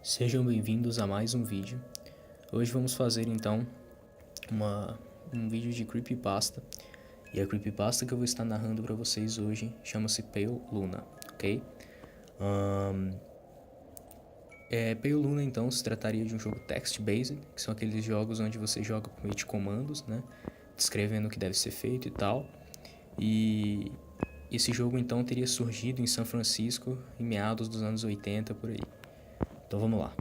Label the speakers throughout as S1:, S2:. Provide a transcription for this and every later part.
S1: Sejam bem-vindos a mais um vídeo. Hoje vamos fazer então um vídeo de creepypasta. E a creepypasta que eu vou estar narrando para vocês hoje chama-se Pale Luna, ok? Pale Luna então se trataria de um jogo text-based, que são aqueles jogos onde você joga por meio de comandos, né? Descrevendo o que deve ser feito e tal. E esse jogo então teria surgido em São Francisco em meados dos anos 80 por aí. Então vamos lá.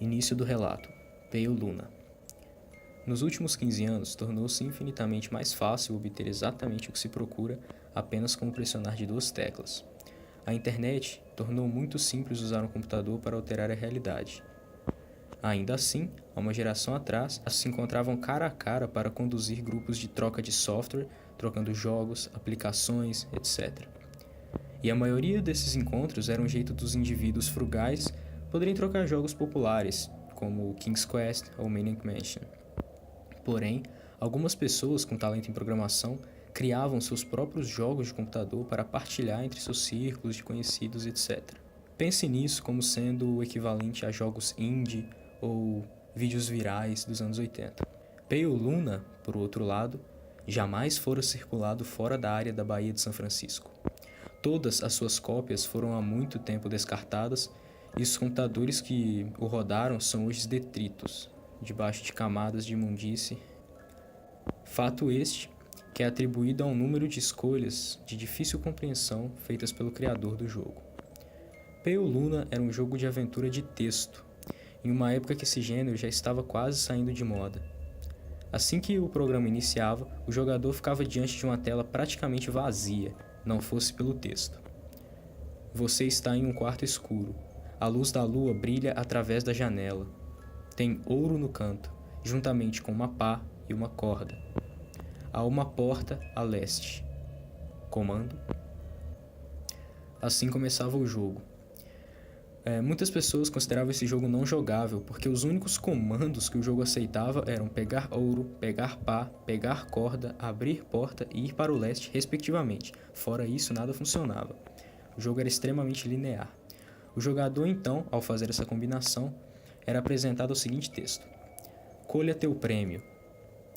S1: Início do relato. Pale Luna. Nos últimos 15 anos, tornou-se infinitamente mais fácil obter exatamente o que se procura apenas com o pressionar de duas teclas. A internet tornou muito simples usar um computador para alterar a realidade. Ainda assim, há uma geração atrás, se encontravam cara a cara para conduzir grupos de troca de software, trocando jogos, aplicações, etc. E a maioria desses encontros era um jeito dos indivíduos frugais poderem trocar jogos populares, como King's Quest ou Maniac Mansion. Porém, algumas pessoas com talento em programação criavam seus próprios jogos de computador para partilhar entre seus círculos de conhecidos, etc. Pense nisso como sendo o equivalente a jogos indie ou vídeos virais dos anos 80. Pale Luna, por outro lado, jamais fora circulado fora da área da Baía de São Francisco. Todas as suas cópias foram há muito tempo descartadas e os computadores que o rodaram são hoje detritos, debaixo de camadas de imundície. Fato este que é atribuído a um número de escolhas de difícil compreensão feitas pelo criador do jogo. Pale Luna era um jogo de aventura de texto, em uma época que esse gênero já estava quase saindo de moda. Assim que o programa iniciava, o jogador ficava diante de uma tela praticamente vazia, não fosse pelo texto. Você está em um quarto escuro. A luz da lua brilha através da janela. Tem ouro no canto, juntamente com uma pá e uma corda. Há uma porta a leste. Comando. Assim começava o jogo. Muitas pessoas consideravam esse jogo não jogável, porque os únicos comandos que o jogo aceitava eram pegar ouro, pegar pá, pegar corda, abrir porta e ir para o leste, respectivamente. Fora isso, nada funcionava. O jogo era extremamente linear. O jogador, então, ao fazer essa combinação, era apresentado o seguinte texto: colha teu prêmio.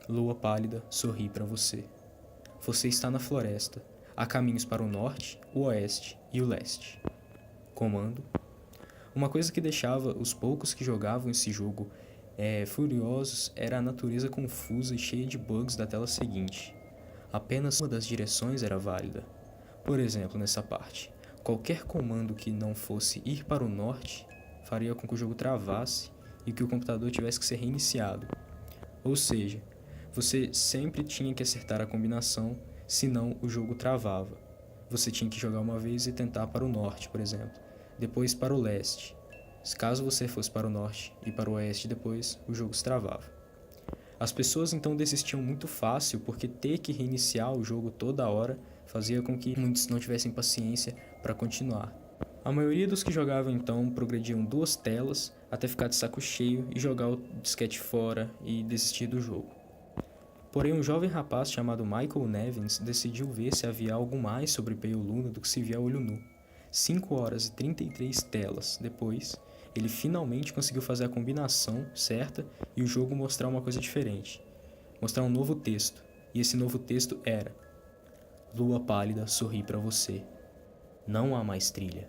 S1: Lua pálida sorri para você. Você está na floresta. Há caminhos para o norte, o oeste e o leste. Comando. Uma coisa que deixava os poucos que jogavam esse jogo furiosos era a natureza confusa e cheia de bugs da tela seguinte. Apenas uma das direções era válida. Por exemplo, nessa parte. Qualquer comando que não fosse ir para o norte faria com que o jogo travasse e que o computador tivesse que ser reiniciado. Ou seja, você sempre tinha que acertar a combinação, senão o jogo travava. Você tinha que jogar uma vez e tentar para o norte, por exemplo, depois para o leste. Caso você fosse para o norte e para o oeste depois, o jogo se travava. As pessoas então desistiam muito fácil porque ter que reiniciar o jogo toda hora fazia com que muitos não tivessem paciência para continuar. A maioria dos que jogavam então progrediam 2 telas até ficar de saco cheio e jogar o disquete fora e desistir do jogo. Porém, um jovem rapaz chamado Michael Nevins decidiu ver se havia algo mais sobre Pale Luna do que se via a olho nu. 5 horas e 33 telas depois, ele finalmente conseguiu fazer a combinação certa e o jogo mostrar uma coisa diferente. Mostrar um novo texto. E esse novo texto era: Lua pálida sorri para você. Não há mais trilha.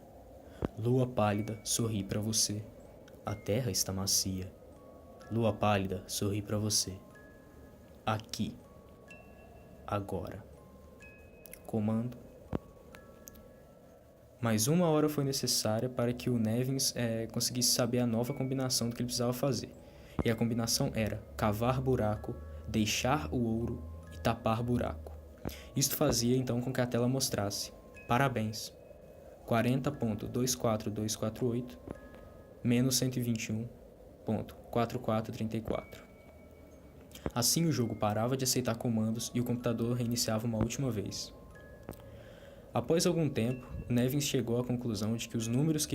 S1: Lua pálida sorri para você. A terra está macia. Lua pálida sorri para você. Aqui. Agora. Comando. Mais 1 hora foi necessária para que o Nevins conseguisse saber a nova combinação do que ele precisava fazer. E a combinação era cavar buraco, deixar o ouro e tapar buraco. Isto fazia então com que a tela mostrasse: parabéns, 40.24248 menos 121.4434. Assim o jogo parava de aceitar comandos e o computador reiniciava uma última vez. Após algum tempo, Nevins chegou à conclusão de que os números que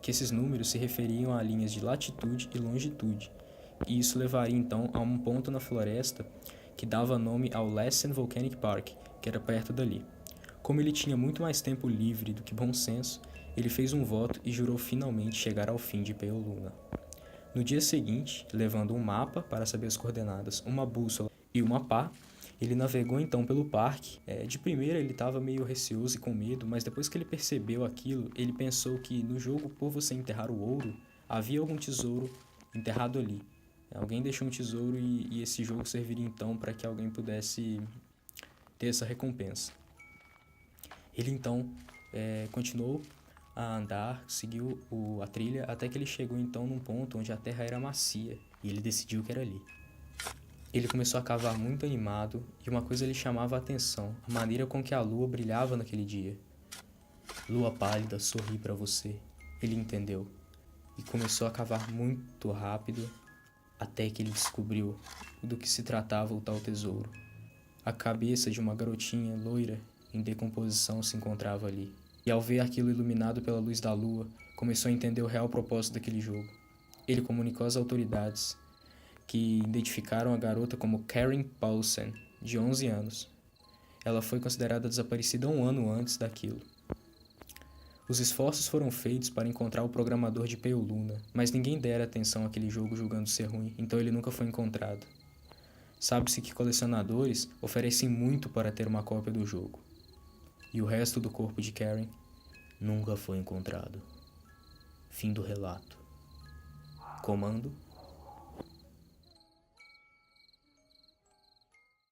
S1: esses números se referiam a linhas de latitude e longitude, e isso levaria então a um ponto na floresta que dava nome ao Lassen Volcanic Park, que era perto dali. Como ele tinha muito mais tempo livre do que bom senso, ele fez um voto e jurou finalmente chegar ao fim de Peoluna. No dia seguinte, levando um mapa para saber as coordenadas, uma bússola e uma pá, ele navegou então pelo parque. De primeira ele estava meio receoso e com medo, mas depois que ele percebeu aquilo, ele pensou que no jogo, por você enterrar o ouro, havia algum tesouro enterrado ali. Alguém deixou um tesouro e esse jogo serviria então para que alguém pudesse ter essa recompensa. Ele então continuou a andar, seguiu a trilha, até que ele chegou então num ponto onde a terra era macia, e ele decidiu que era ali. Ele começou a cavar muito animado, e uma coisa lhe chamava a atenção, a maneira com que a lua brilhava naquele dia. Lua pálida, sorri para você, ele entendeu, e começou a cavar muito rápido, até que ele descobriu do que se tratava o tal tesouro. A cabeça de uma garotinha loira em decomposição se encontrava ali. E ao ver aquilo iluminado pela luz da lua, começou a entender o real propósito daquele jogo. Ele comunicou às autoridades, que identificaram a garota como Karen Paulsen, de 11 anos. Ela foi considerada desaparecida 1 ano antes daquilo. Os esforços foram feitos para encontrar o programador de Peoluna, mas ninguém dera atenção àquele jogo julgando ser ruim, então ele nunca foi encontrado. Sabe-se que colecionadores oferecem muito para ter uma cópia do jogo. E o resto do corpo de Karen nunca foi encontrado. Fim do relato. Comando